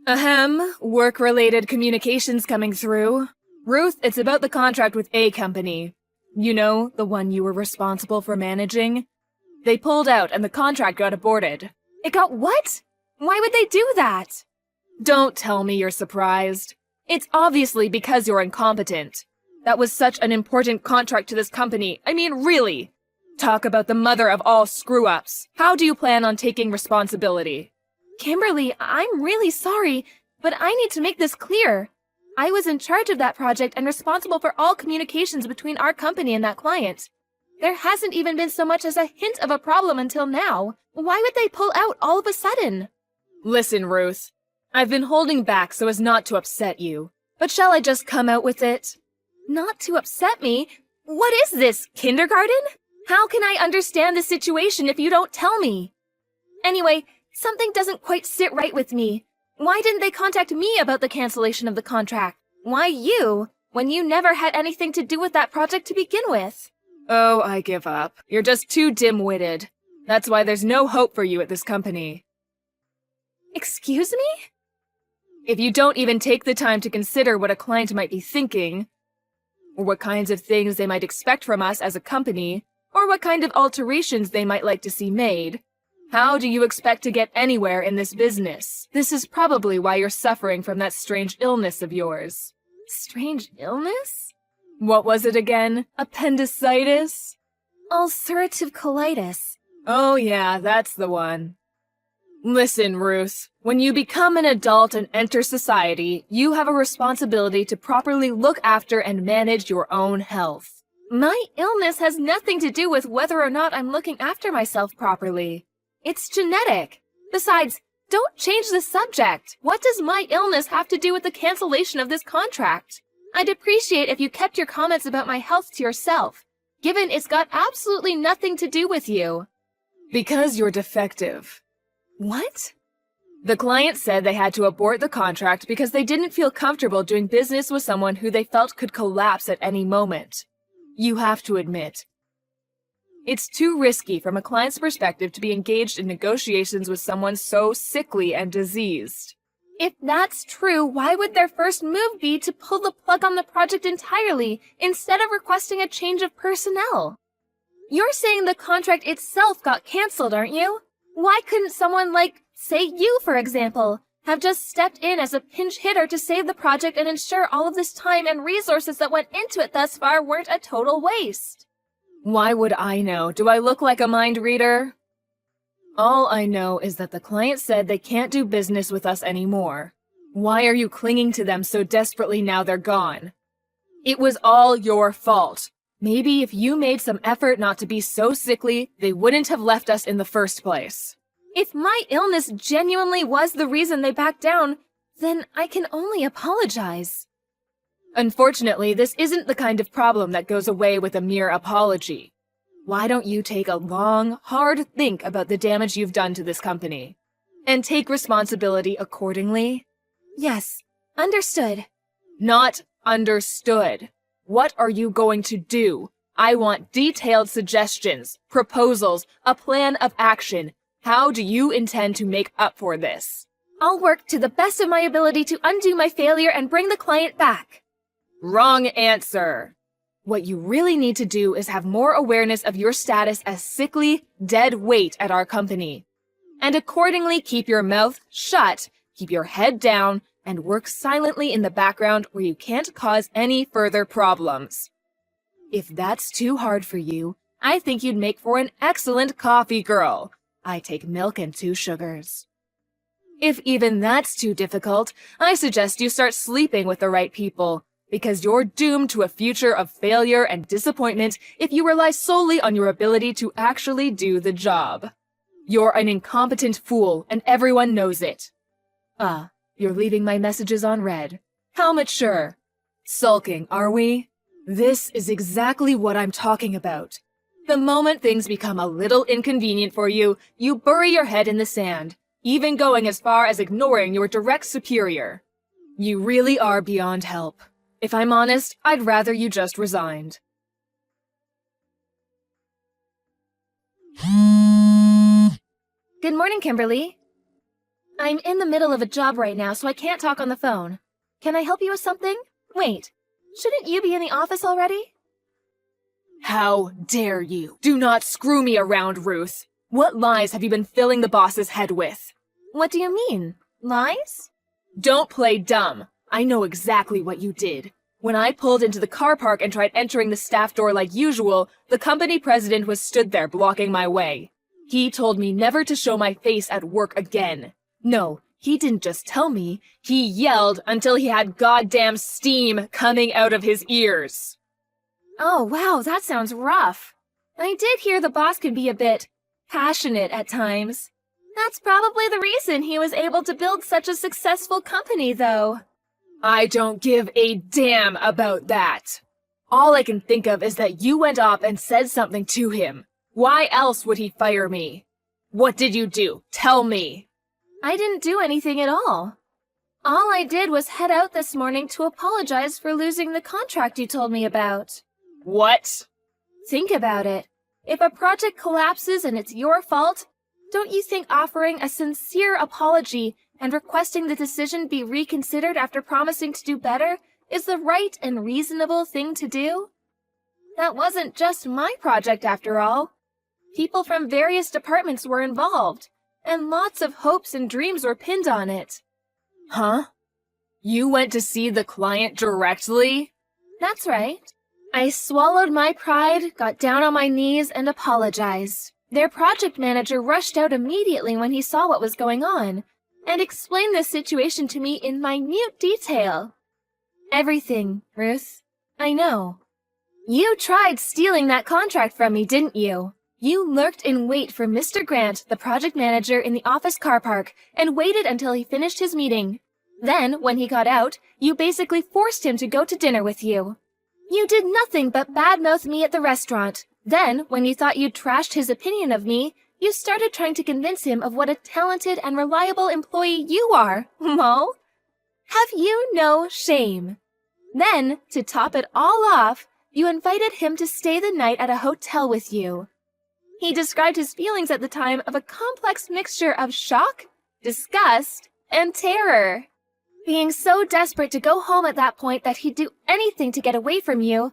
Ahem, work-related communications coming through. Ruth, it's about the contract with A company. You know, the one you were responsible for managing? They pulled out and the contract got aborted. It got what? Why would they do that? Don't tell me you're surprised. It's obviously because you're incompetent. That was such an important contract to this company. I mean, really. Talk about the mother of all screw-ups. How do you plan on taking responsibility? Kimberly, I'm really sorry, but I need to make this clear. I was in charge of that project and responsible for all communications between our company and that client. There hasn't even been so much as a hint of a problem until now. Why would they pull out all of a sudden? Listen, Ruth. I've been holding back so as not to upset you. But shall I just come out with it? Not to upset me? What is this, kindergarten? How can I understand the situation if you don't tell me? Anyway, something doesn't quite sit right with me. Why didn't they contact me about the cancellation of the contract? Why you, when you never had anything to do with that project to begin with? Oh, I give up. You're just too dim-witted. That's why there's no hope for you at this company. Excuse me? If you don't even take the time to consider what a client might be thinking, or what kinds of things they might expect from us as a company, or what kind of alterations they might like to see made, how do you expect to get anywhere in this business? This is probably why you're suffering from that strange illness of yours. Strange illness? What was it again? Appendicitis? Ulcerative colitis. Oh yeah, that's the one. Listen, Ruth, when you become an adult and enter society, you have a responsibility to properly look after and manage your own health. My illness has nothing to do with whether or not I'm looking after myself properly. It's genetic. Besides, don't change the subject. What does my illness have to do with the cancellation of this contract? I'd appreciate if you kept your comments about my health to yourself, given it's got absolutely nothing to do with you. Because you're defective. What? The client said they had to abort the contract because they didn't feel comfortable doing business with someone who they felt could collapse at any moment. You have to admit, it's too risky from a client's perspective to be engaged in negotiations with someone so sickly and diseased. If that's true, why would their first move be to pull the plug on the project entirely instead of requesting a change of personnel? You're saying the contract itself got canceled, aren't you? Why couldn't someone like, say you, for example, have just stepped in as a pinch hitter to save the project and ensure all of this time and resources that went into it thus far weren't a total waste? Why would I know? Do I look like a mind reader? All I know is that the client said they can't do business with us anymore. Why are you clinging to them so desperately now they're gone? It was all your fault. Maybe if you made some effort not to be so sickly, they wouldn't have left us in the first place. If my illness genuinely was the reason they backed down, then I can only apologize. Unfortunately, this isn't the kind of problem that goes away with a mere apology. Why don't you take a long, hard think about the damage you've done to this company, and take responsibility accordingly? Yes, understood. Not understood. What are you going to do? I want detailed suggestions, proposals, a plan of action. How do you intend to make up for this? I'll work to the best of my ability to undo my failure and bring the client back. Wrong answer. What you really need to do is have more awareness of your status as sickly, dead weight at our company. And accordingly keep your mouth shut, keep your head down, and work silently in the background where you can't cause any further problems. If that's too hard for you, I think you'd make for an excellent coffee girl. I take milk and 2 sugars. If even that's too difficult, I suggest you start sleeping with the right people, because you're doomed to a future of failure and disappointment if you rely solely on your ability to actually do the job. You're an incompetent fool, and everyone knows it. You're leaving my messages on read. How mature. Sulking, are we? This is exactly what I'm talking about. The moment things become a little inconvenient for you, you bury your head in the sand, even going as far as ignoring your direct superior. You really are beyond help. If I'm honest, I'd rather you just resigned. Good morning, Kimberly. I'm in the middle of a job right now, so I can't talk on the phone. Can I help you with something? Wait, shouldn't you be in the office already? How dare you? Do not screw me around, Ruth. What lies have you been filling the boss's head with? What do you mean? Lies? Don't play dumb. I know exactly what you did. When I pulled into the car park and tried entering the staff door like usual, the company president was stood there blocking my way. He told me never to show my face at work again. No, he didn't just tell me. He yelled until he had goddamn steam coming out of his ears. Oh, wow, that sounds rough. I did hear the boss can be a bit passionate at times. That's probably the reason he was able to build such a successful company, though. I don't give a damn about that. All I can think of is that you went up and said something to him. Why else would he fire me? What did you do? Tell me. I didn't do anything at all. All I did was head out this morning to apologize for losing the contract you told me about. What? Think about it. If a project collapses and it's your fault, don't you think offering a sincere apology and requesting the decision be reconsidered after promising to do better is the right and reasonable thing to do? That wasn't just my project after all. People from various departments were involved, and lots of hopes and dreams were pinned on it. Huh? You went to see the client directly? That's right. I swallowed my pride, got down on my knees, and apologized. Their project manager rushed out immediately when he saw what was going on, and explained the situation to me in minute detail. Everything, Ruth. I know. You tried stealing that contract from me, didn't you? You lurked in wait for Mr. Grant, the project manager, in the office car park, and waited until he finished his meeting. Then, when he got out, you basically forced him to go to dinner with you. You did nothing but badmouth me at the restaurant. Then, when you thought you'd trashed his opinion of me, you started trying to convince him of what a talented and reliable employee you are, Mo. Have you no shame? Then, to top it all off, you invited him to stay the night at a hotel with you. He described his feelings at the time of a complex mixture of shock, disgust, and terror. Being so desperate to go home at that point that he'd do anything to get away from you,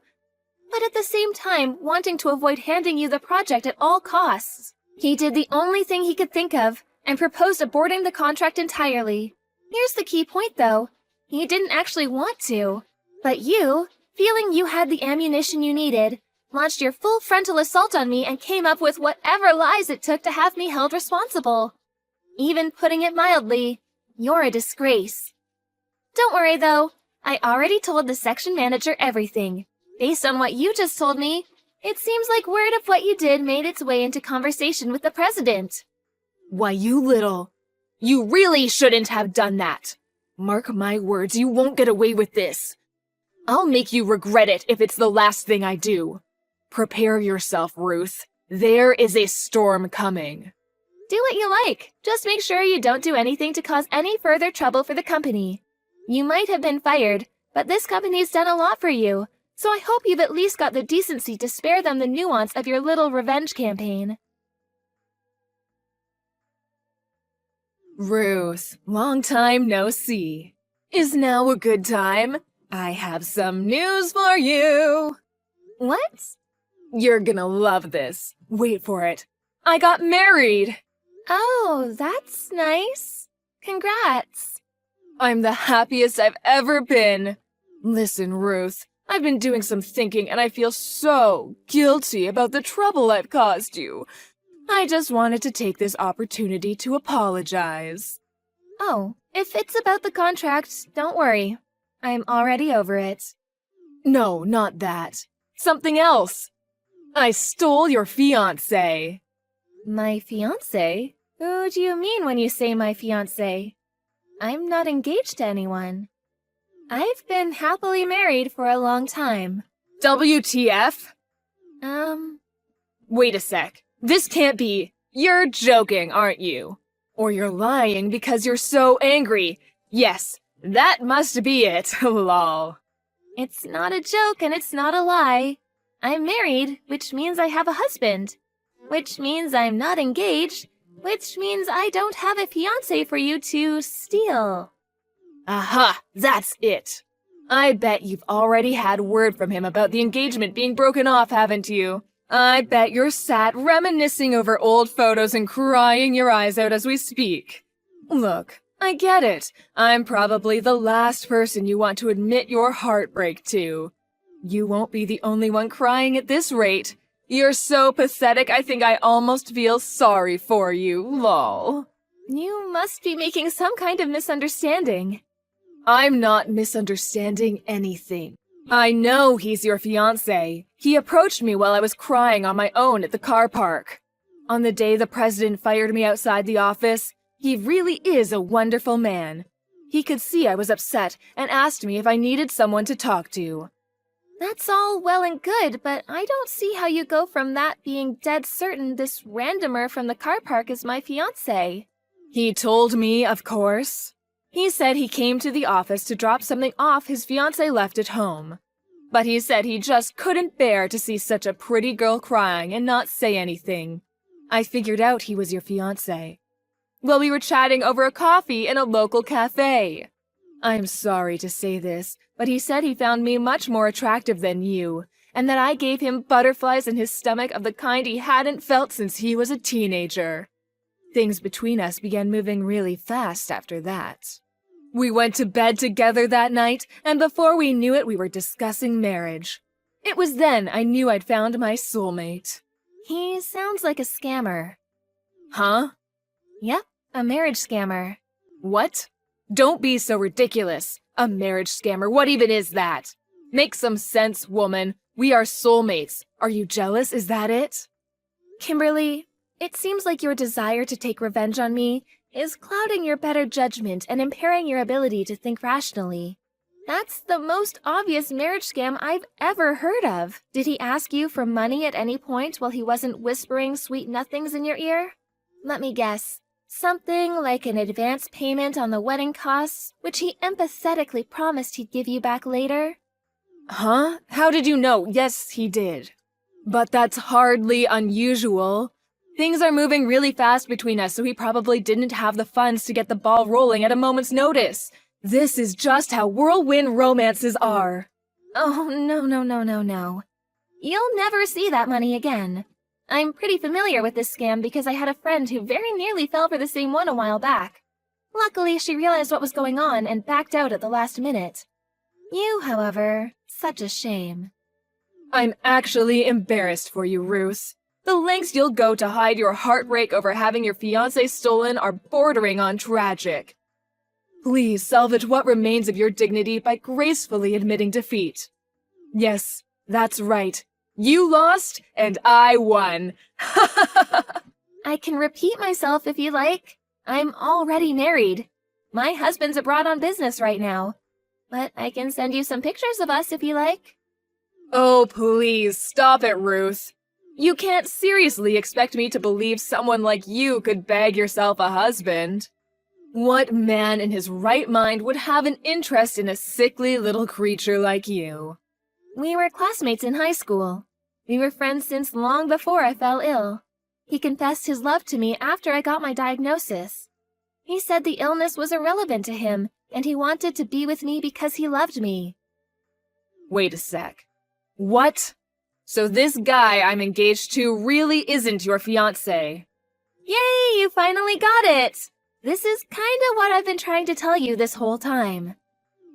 but at the same time wanting to avoid handing you the project at all costs. He did the only thing he could think of and proposed aborting the contract entirely. Here's the key point, though. He didn't actually want to. But you, feeling you had the ammunition you needed, launched your full frontal assault on me and came up with whatever lies it took to have me held responsible. Even putting it mildly, you're a disgrace. Don't worry, though. I already told the section manager everything. Based on what you just told me, it seems like word of what you did made its way into conversation with the president. Why, you really shouldn't have done that. Mark my words, you won't get away with this. I'll make you regret it if it's the last thing I do. Prepare yourself, Ruth. There is a storm coming. Do what you like. Just make sure you don't do anything to cause any further trouble for the company. You might have been fired, but this company's done a lot for you, so I hope you've at least got the decency to spare them the nuance of your little revenge campaign. Ruth, long time no see. Is now a good time? I have some news for you. What? You're gonna love this. Wait for it. I got married. Oh, that's nice. Congrats. I'm the happiest I've ever been. Listen, Ruth, I've been doing some thinking and I feel so guilty about the trouble I've caused you. I just wanted to take this opportunity to apologize. Oh, if it's about the contract, don't worry. I'm already over it. No, not that. Something else. I stole your fiancé. My fiancé? Who do you mean when you say my fiancé? I'm not engaged to anyone. I've been happily married for a long time. WTF? Wait a sec. This can't be. You're joking, aren't you? Or you're lying because you're so angry. Yes, that must be it, lol. It's not a joke and it's not a lie. I'm married, which means I have a husband. Which means I'm not engaged, Which means I don't have a fiancé for you to steal. Aha, that's it. I bet you've already had word from him about the engagement being broken off, haven't you? I bet you're sat reminiscing over old photos and crying your eyes out as we speak. Look, I get it. I'm probably the last person you want to admit your heartbreak to. You won't be the only one crying at this rate. You're so pathetic, I think I almost feel sorry for you, lol. You must be making some kind of misunderstanding. I'm not misunderstanding anything. I know he's your fiancé. He approached me while I was crying on my own at the car park. On the day the president fired me outside the office, he really is a wonderful man. He could see I was upset and asked me if I needed someone to talk to. That's all well and good, but I don't see how you go from that being dead certain this randomer from the car park is my fiancé. He told me, of course. He said he came to the office to drop something off his fiancée left at home. But he said he just couldn't bear to see such a pretty girl crying and not say anything. I figured out he was your fiancé. Well, we were chatting over a coffee in a local cafe. I'm sorry to say this, but he said he found me much more attractive than you, and that I gave him butterflies in his stomach of the kind he hadn't felt since he was a teenager. Things between us began moving really fast after that. We went to bed together that night, and before we knew it, we were discussing marriage. It was then I knew I'd found my soulmate. He sounds like a scammer. Huh? Yep, a marriage scammer. What? Don't be so ridiculous. A marriage scammer, what even is that? Make some sense, woman. We are soulmates. Are you jealous? Is that it? Kimberly, it seems like your desire to take revenge on me is clouding your better judgment and impairing your ability to think rationally. That's the most obvious marriage scam I've ever heard of. Did he ask you for money at any point while he wasn't whispering sweet nothings in your ear? Let me guess. Something like an advance payment on the wedding costs, which he empathetically promised he'd give you back later? Huh? How did you know? Yes, he did. But that's hardly unusual. Things are moving really fast between us, so he probably didn't have the funds to get the ball rolling at a moment's notice. This is just how whirlwind romances are. Oh, no. You'll never see that money again. I'm pretty familiar with this scam because I had a friend who very nearly fell for the same one a while back. Luckily, she realized what was going on and backed out at the last minute. You, however, such a shame. I'm actually embarrassed for you, Ruth. The lengths you'll go to hide your heartbreak over having your fiancé stolen are bordering on tragic. Please salvage what remains of your dignity by gracefully admitting defeat. Yes, that's right. You lost, and I won. I can repeat myself if you like. I'm already married. My husband's abroad on business right now. But I can send you some pictures of us if you like. Oh, please, stop it, Ruth. You can't seriously expect me to believe someone like you could bag yourself a husband. What man in his right mind would have an interest in a sickly little creature like you? We were classmates in high school. We were friends since long before I fell ill. He confessed his love to me after I got my diagnosis. He said the illness was irrelevant to him, and he wanted to be with me because he loved me. Wait a sec. What? So this guy I'm engaged to really isn't your fiancé? Yay, you finally got it! This is kinda what I've been trying to tell you this whole time.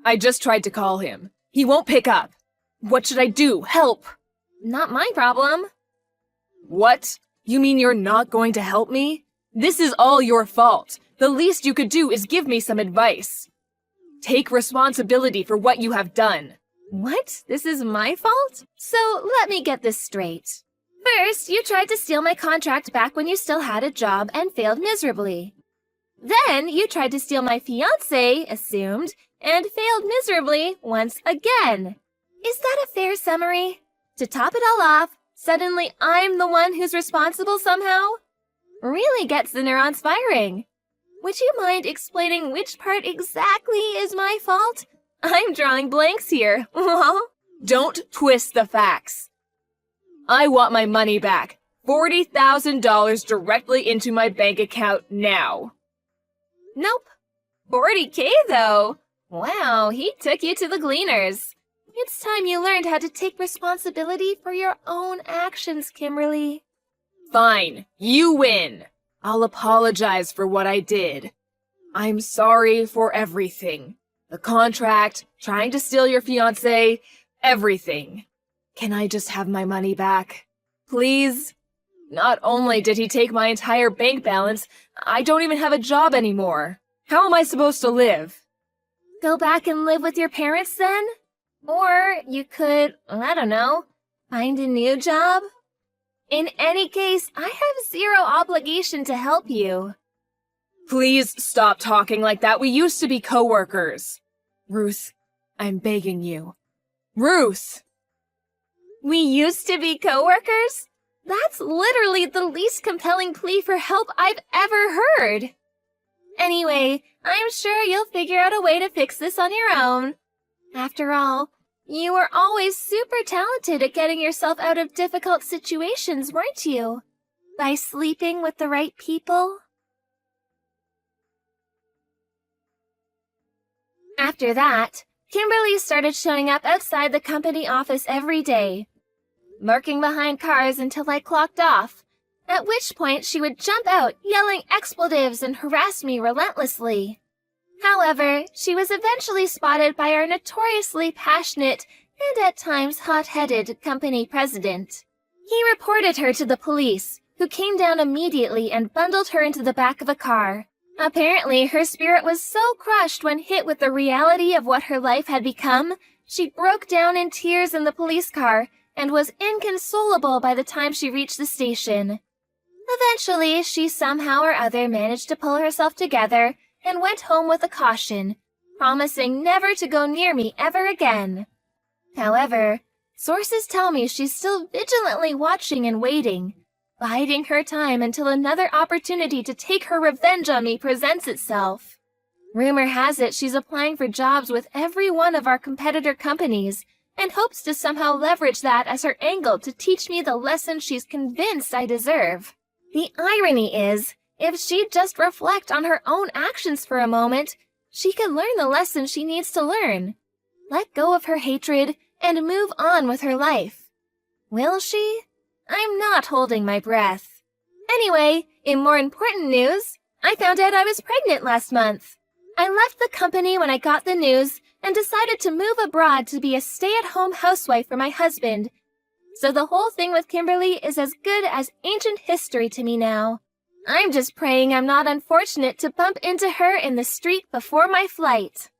I just tried to call him. He won't pick up. What should I do? Help! Not my problem. What? You mean you're not going to help me? This is all your fault. The least you could do is give me some advice. Take responsibility for what you have done. What? This is my fault? So let me get this straight. First, you tried to steal my contract back when you still had a job and failed miserably. Then you tried to steal my fiancé, assumed, and failed miserably once again. Is that a fair summary? To top it all off, suddenly I'm the one who's responsible somehow? Really gets the neurons firing. Would you mind explaining which part exactly is my fault? I'm drawing blanks here. Don't twist the facts. I want my money back. $40,000 directly into my bank account now. Nope. 40K though. Wow, he took you to the Gleaners. It's time you learned how to take responsibility for your own actions, Kimberly. Fine, you win. I'll apologize for what I did. I'm sorry for everything. The contract, trying to steal your fiancé, everything. Can I just have my money back? Please? Not only did he take my entire bank balance, I don't even have a job anymore. How am I supposed to live? Go back and live with your parents then? Or you could, I don't know, find a new job? In any case, I have zero obligation to help you. Please stop talking like that. We used to be coworkers. Ruth, I'm begging you. Ruth! We used to be coworkers? That's literally the least compelling plea for help I've ever heard. Anyway, I'm sure you'll figure out a way to fix this on your own. After all, you were always super talented at getting yourself out of difficult situations, weren't you? By sleeping with the right people? After that, Kimberly started showing up outside the company office every day, lurking behind cars until I clocked off, at which point she would jump out yelling expletives and harass me relentlessly. However, she was eventually spotted by our notoriously passionate and at times hot-headed company president. He reported her to the police, who came down immediately and bundled her into the back of a car. Apparently, her spirit was so crushed when hit with the reality of what her life had become, she broke down in tears in the police car and was inconsolable by the time she reached the station. Eventually, she somehow or other managed to pull herself together and went home with a caution, promising never to go near me ever again. However, sources tell me she's still vigilantly watching and waiting, biding her time until another opportunity to take her revenge on me presents itself. Rumor has it she's applying for jobs with every one of our competitor companies and hopes to somehow leverage that as her angle to teach me the lesson she's convinced I deserve. The irony is, if she'd just reflect on her own actions for a moment, she could learn the lesson she needs to learn. Let go of her hatred and move on with her life. Will she? I'm not holding my breath. Anyway, in more important news, I found out I was pregnant last month. I left the company when I got the news and decided to move abroad to be a stay-at-home housewife for my husband. So the whole thing with Kimberly is as good as ancient history to me now. I'm just praying I'm not unfortunate to bump into her in the street before my flight.